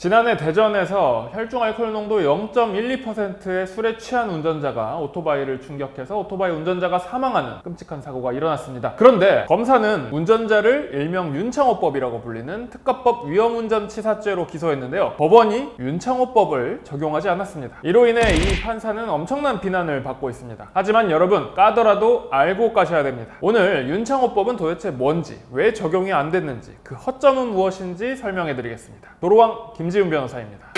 지난해 대전에서 혈중 알코올 농도 0.12%의 술에 취한 운전자가 오토바이를 충격해서 오토바이 운전자가 사망하는 끔찍한 사고가 일어났습니다. 그런데 검사는 운전자를 일명 윤창호법이라고 불리는 특가법 위험운전치사죄로 기소했는데요. 법원이 윤창호법을 적용하지 않았습니다. 이로 인해 이 판사는 엄청난 비난을 받고 있습니다. 하지만 여러분, 까더라도 알고 까셔야 됩니다. 오늘 윤창호법은 도대체 뭔지, 왜 적용이 안 됐는지, 그 허점은 무엇인지 설명해 드리겠습니다. 도로왕 김지훈 변호사입니다.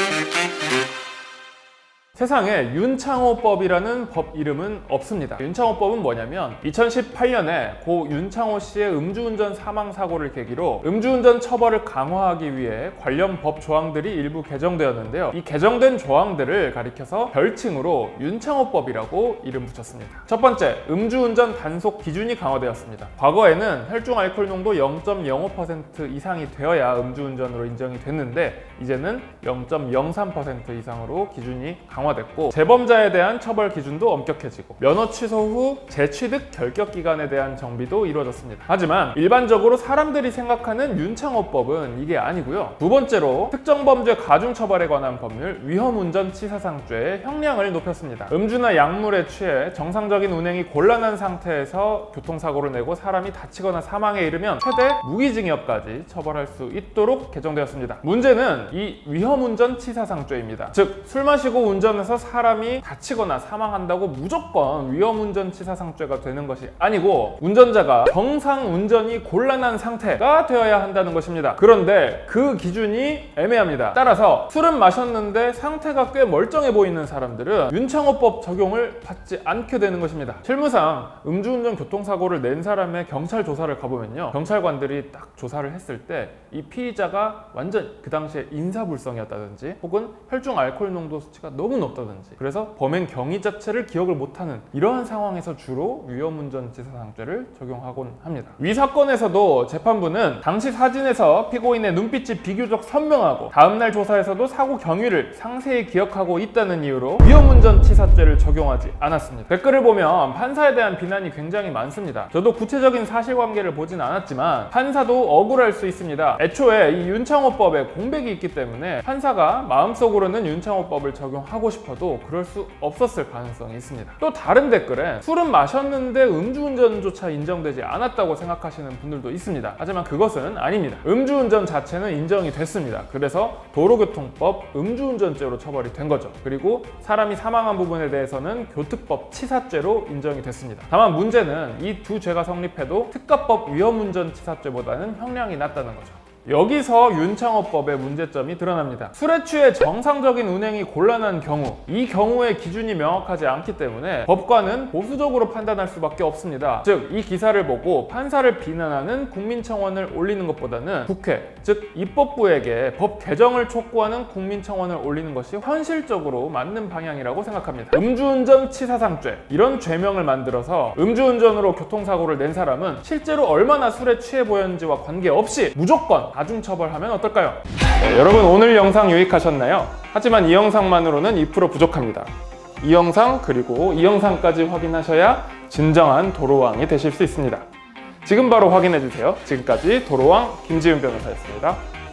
세상에 윤창호법이라는 법 이름은 없습니다. 윤창호법은 뭐냐면 2018년에 고 윤창호 씨의 음주운전 사망사고를 계기로 음주운전 처벌을 강화하기 위해 관련 법 조항들이 일부 개정되었는데요. 이 개정된 조항들을 가리켜서 별칭으로 윤창호법이라고 이름 붙였습니다. 첫 번째, 음주운전 단속 기준이 강화되었습니다. 과거에는 혈중 알코올 농도 0.05% 이상이 되어야 음주운전으로 인정이 됐는데 이제는 0.03% 이상으로 기준이 강화됐고 재범자에 대한 처벌 기준도 엄격해지고 면허 취소 후 재취득 결격 기간에 대한 정비도 이루어졌습니다. 하지만 일반적으로 사람들이 생각하는 윤창호법은 이게 아니고요. 두 번째로 특정 범죄 가중 처벌에 관한 법률 위험운전치사상죄의 형량을 높였습니다. 음주나 약물에 취해 정상적인 운행이 곤란한 상태에서 교통사고를 내고 사람이 다치거나 사망에 이르면 최대 무기징역까지 처벌할 수 있도록 개정되었습니다. 문제는 이 위험운전치사상죄입니다. 즉, 술 마시고 운전해서 사람이 다치거나 사망한다고 무조건 위험운전치사상죄가 되는 것이 아니고 운전자가 정상 운전이 곤란한 상태가 되어야 한다는 것입니다. 그런데 그 기준이 애매합니다. 따라서 술은 마셨는데 상태가 꽤 멀쩡해 보이는 사람들은 윤창호법 적용을 받지 않게 되는 것입니다. 실무상 음주운전 교통사고를 낸 사람의 경찰 조사를 가보면요, 경찰관들이 딱 조사를 했을 때 이 피의자가 완전 그 당시에 인사불성이었다든지 혹은 혈중 알코올 농도 수치가 너무 높다든지 그래서 범행 경위 자체를 기억을 못하는 이러한 상황에서 주로 위험운전치사상죄를 적용하곤 합니다. 위 사건에서도 재판부는 당시 사진에서 피고인의 눈빛이 비교적 선명하고 다음날 조사에서도 사고 경위를 상세히 기억하고 있다는 이유로 위험운전치사죄를 적용하지 않았습니다. 댓글을 보면 판사에 대한 비난이 굉장히 많습니다. 저도 구체적인 사실관계를 보진 않았지만 판사도 억울할 수 있습니다. 애초에 이 윤창호법에 공백이 있기 때문에 판사가 마음속으로는 윤창호법을 적용하고 싶어도 그럴 수 없었을 가능성이 있습니다. 또 다른 댓글에 술은 마셨는데 음주운전조차 인정되지 않았다고 생각하시는 분들도 있습니다. 하지만 그것은 아닙니다. 음주운전 자체는 인정이 됐습니다. 그래서 도로교통법 음주운전죄로 처벌이 된 거죠. 그리고 사람이 사망한 부분에 대해서는 교특법 치사죄로 인정이 됐습니다. 다만 문제는 이 두 죄가 성립해도 특가법 위험운전치사죄보다는 형량이 낮다는 거죠. 여기서 윤창호법의 문제점이 드러납니다. 술에 취해 정상적인 운행이 곤란한 경우, 이 경우의 기준이 명확하지 않기 때문에 법관은 보수적으로 판단할 수밖에 없습니다. 즉, 이 기사를 보고 판사를 비난하는 국민청원을 올리는 것보다는 국회, 즉 입법부에게 법 개정을 촉구하는 국민청원을 올리는 것이 현실적으로 맞는 방향이라고 생각합니다. 음주운전 치사상죄, 이런 죄명을 만들어서 음주운전으로 교통사고를 낸 사람은 실제로 얼마나 술에 취해 보였는지와 관계없이 무조건 가중처벌하면 어떨까요? 네, 여러분, 오늘 영상 유익하셨나요? 하지만 이 영상만으로는 2% 부족합니다. 이 영상 그리고 이 영상까지 확인하셔야 진정한 도로왕이 되실 수 있습니다. 지금 바로 확인해주세요. 지금까지 도로왕 김지훈 변호사였습니다.